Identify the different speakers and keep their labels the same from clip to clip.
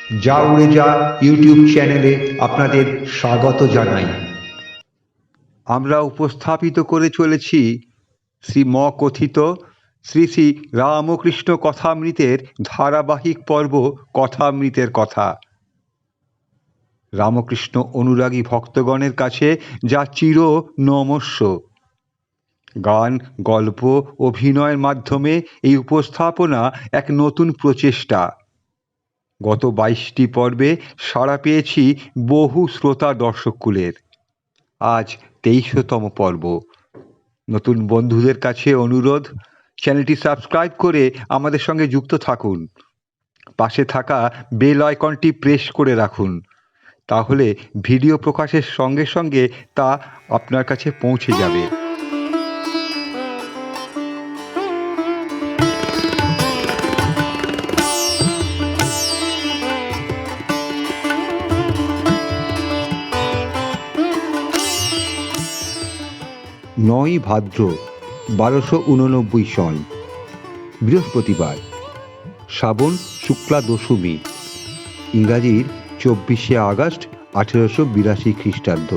Speaker 1: যা উড়ে যা ইউটিউব চ্যানেলে আপনাদের স্বাগত জানাই। আমরা উপস্থাপিত করে চলেছি শ্রীমকথিত শ্রী শ্রী রামকৃষ্ণ কথামৃতের ধারাবাহিক পর্ব কথামৃতের কথা। রামকৃষ্ণ অনুরাগী ভক্তগণের কাছে যা চির নমস্য। গান, গল্প, অভিনয়ের মাধ্যমে এই উপস্থাপনা এক নতুন প্রচেষ্টা। গত 22টি পর্বে সাড়া পেয়েছি বহু শ্রোতা দর্শককুলের। আজ 23তম পর্ব। নতুন বন্ধুদের কাছে অনুরোধ, চ্যানেলটি সাবস্ক্রাইব করে আমাদের সঙ্গে যুক্ত থাকুন। পাশে থাকা বেল আইকনটি প্রেস করে রাখুন, তাহলে ভিডিও প্রকাশের সঙ্গে সঙ্গে তা আপনার কাছে পৌঁছে যাবে। নয় ভাদ্র 1289 সন, বৃহস্পতিবার, শ্রাবণ শুক্লা দশমী, ইংরাজির 24শে আগস্ট 1882 খ্রিস্টাব্দ।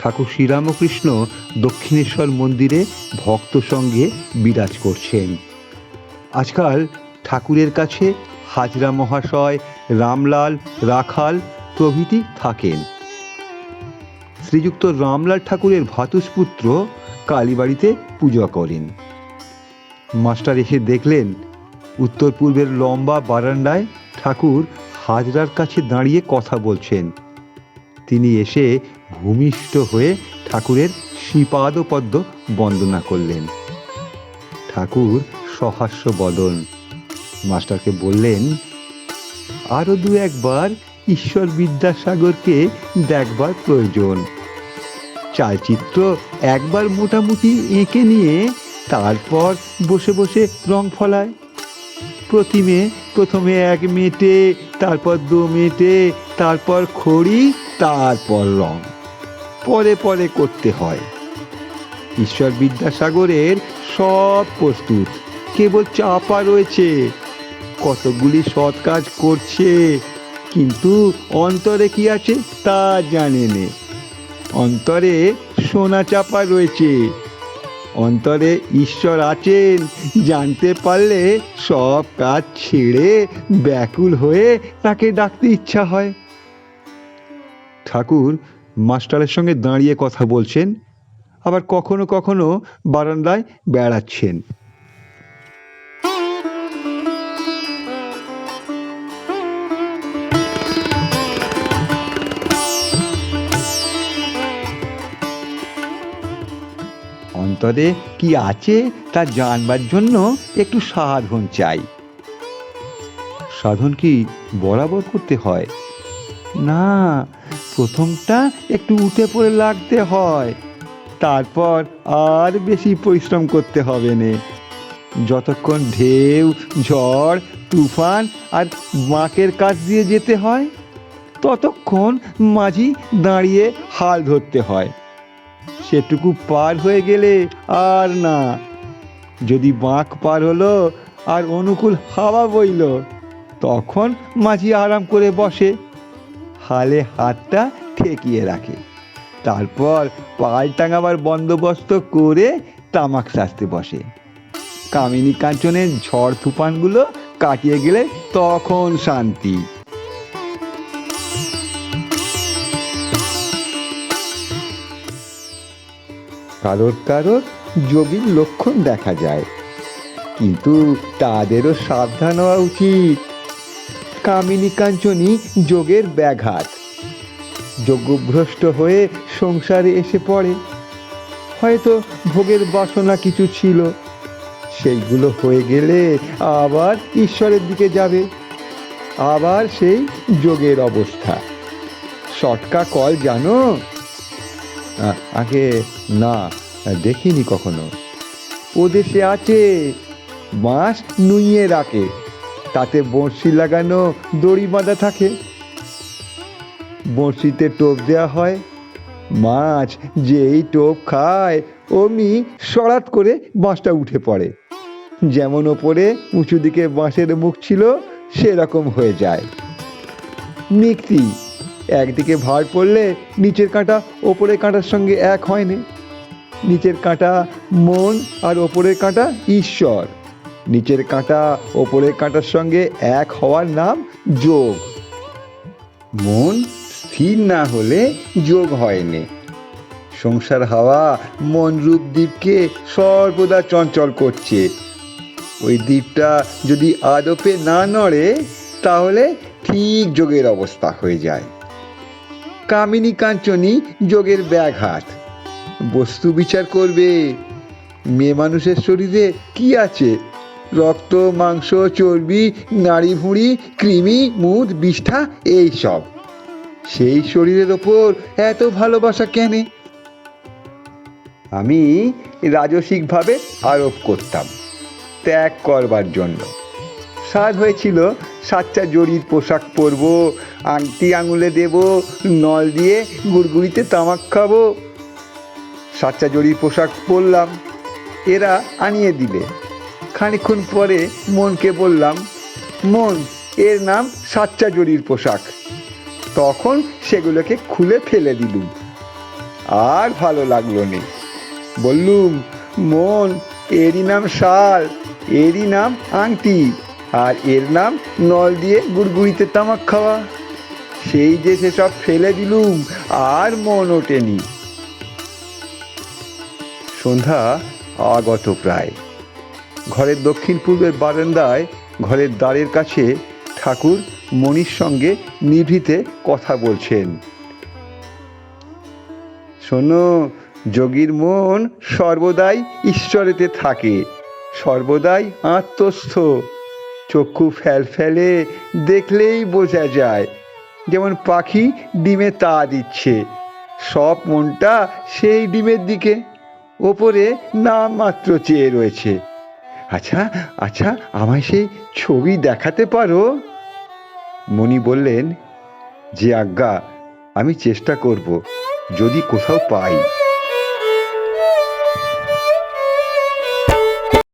Speaker 1: ঠাকুর শ্রীরামকৃষ্ণ দক্ষিণেশ্বর মন্দিরে ভক্ত সঙ্গে বিরাজ করছেন। আজকাল ঠাকুরের কাছে হাজরা মহাশয়, রামলাল, রাখাল প্রভৃতি থাকেন। শ্রীযুক্ত রামলাল ঠাকুরের ভাতুষপুত্র কালীবাড়িতে পূজা করেন। মাস্টার এসে দেখলেন উত্তর পূর্বের লম্বা বারান্দায় ঠাকুর হাজরার কাছে দাঁড়িয়ে কথা বলছেন। তিনি এসে ভূমিষ্ঠ হয়ে ঠাকুরের শ্রীপাদপদ্ম বন্দনা করলেন। ঠাকুর সহাস্য বদন। মাস্টারকে বললেন, আরো দু একবার ঈশ্বর বিদ্যাসাগরকে দেখবার প্রয়োজন। চালচিত্র একবার মোটামুটি এঁকে নিয়ে তারপর বসে বসে রং ফলায়। প্রথমে 1 মেটে, তারপর 2 মেটে, তারপর খড়ি, তারপর রং, পরে পরে করতে হয়। ঈশ্বর বিদ্যাসাগরের সব প্রস্তুত, কেবল চাপা রয়েছে। কতগুলি সৎ কাজ করছে, কিন্তু অন্তরে কি আছে তা জানে নে। অন্তরে সোনা চাপা রয়েছে। অন্তরে ঈশ্বর আছেন জানতে পারলে সব কাজ ছেড়ে ব্যাকুল হয়ে তাকে ডাকতে ইচ্ছা হয়। ঠাকুর মাস্টারের সঙ্গে দাঁড়িয়ে কথা বলছেন, আবার কখনো কখনো বারান্দায় বেড়াচ্ছেন। অন্তরে কি আছে তা জানবার জন্য একটু সাধন চাই। সাধন কি বরাবর করতে হয়? না, প্রথমটা একটু উঠে পড়ে লাগতে হয়, তারপর আর বেশি পরিশ্রম করতে হবে না। যতক্ষণ ঢেউ, ঝড়, তুফান আর বাঁকের কাছ দিয়ে যেতে হয়, ততক্ষণ মাঝি দাঁড়িয়ে হাল ধরতে হয়। সেটুকু পার হয়ে গেলে আর না। যদি বাঁক পার হলো আর অনুকূল হাওয়া বইল, তখন মাঝি আরাম করে বসে, হালে হাতটা ঠেকিয়ে রাখে। তারপর পাল টাঙাবার বন্দোবস্ত করে তামাক সাজতে বসে। কামিনী কাঞ্চনের ঝড় তুফানগুলো কাটিয়ে গেলে তখন শান্তি। কারোর কারোর যোগীর লক্ষণ দেখা যায়, কিন্তু তাদেরও সাবধান হওয়া উচিত। কামিনী কাঞ্চনী যোগের ব্যাঘাত। যোগ্যভ্রষ্ট হয়ে সংসারে এসে পড়ে। হয়তো ভোগের বাসনা কিছু ছিল, সেইগুলো হয়ে গেলে আবার ঈশ্বরের দিকে যাবে। আবার সেই যোগের অবস্থা। সটকা কল জানো? আগে না, দেখিনি কখনো। ও দেশে আছে, বাঁশ নুইয়ে রাখে, তাতে বড়শি লাগানো দড়ি বাঁধা থাকে। বড়শিতে টোপ দেওয়া হয়, মাছ যেই টোপ খায় অমনি সরাত করে বাঁশটা উঠে পড়ে। যেমন ওপরে উঁচু দিকে বাঁশের মুখ ছিল সেরকম হয়ে যায়। মিক্তি। একদিকে ভার পড়লে নিচের কাঁটা ওপরের কাঁটার সঙ্গে এক হয় না। নিচের কাঁটা মন আর ওপরের কাঁটা ঈশ্বর। নিচের কাঁটা ওপরের কাঁটার সঙ্গে এক হওয়ার নাম যোগ। মন স্থির না হলে যোগ হয় না। সংসার হাওয়া মনরূপ দ্বীপকে সর্বদা চঞ্চল করছে। ওই দ্বীপটা যদি আদপে না নড়ে তাহলে ঠিক যোগের অবস্থা হয়ে যায়। কামিনী কাঞ্চনী যোগের ব্যাঘাত। বস্তু বিচার করবে। মেয়ে মানুষের শরীরে কি আছে? রক্ত, মাংস, চর্বি, নাড়ি ভুঁড়ি, কৃমি, মুদ, বিষ্ঠা, এইসব। সেই শরীরের ওপর এত ভালোবাসা কেন? আমি রাজসিকভাবে আরোপ করতাম ত্যাগ করবার জন্য। সাধ হয়েছিল সাচ্চা জরির পোশাক পরব, আংটি আঙুলে দেব, নল দিয়ে গুড়গুড়িতে তামাক খাবো। সাচ্চা জরির পোশাক পরলাম, এরা আনিয়ে দিলে। খানিকক্ষণ পরে মনকে বললাম, মন, এর নাম সাচ্চা জরির পোশাক। তখন সেগুলোকে খুলে ফেলে দিলুম। আর ভালো লাগলো না। বললুম, মন, এরই নাম শাল, এরই নাম আংটি, আর এর নাম নল দিয়ে গুড়গুড়িতে তামাক খাওয়া। সেই যে সেসব ফেলে দিলুম, আর মন ওঠেনি। সন্ধ্যা আগত প্রায়। ঘরের দক্ষিণ পূর্বের বারান্দায় ঘরের দ্বারের কাছে ঠাকুর মণির সঙ্গে নিভৃতে কথা বলছেন। শোনো, যোগীর মন সর্বদাই ঈশ্বরেতে থাকে, সর্বদাই আত্মস্থ। চক্ষু ফেলে দেখলেই বোঝা যায়। যেমন পাখি ডিমে তা দিচ্ছে, সব মনটা সেই ডিমের দিকে, ওপরে নাম মাত্র চেয়ে রয়েছে। আচ্ছা আচ্ছা, আমায় সেই ছবি দেখাতে পারো? মণি বললেন, যে আজ্ঞা, আমি চেষ্টা করব, যদি কোথাও পাই।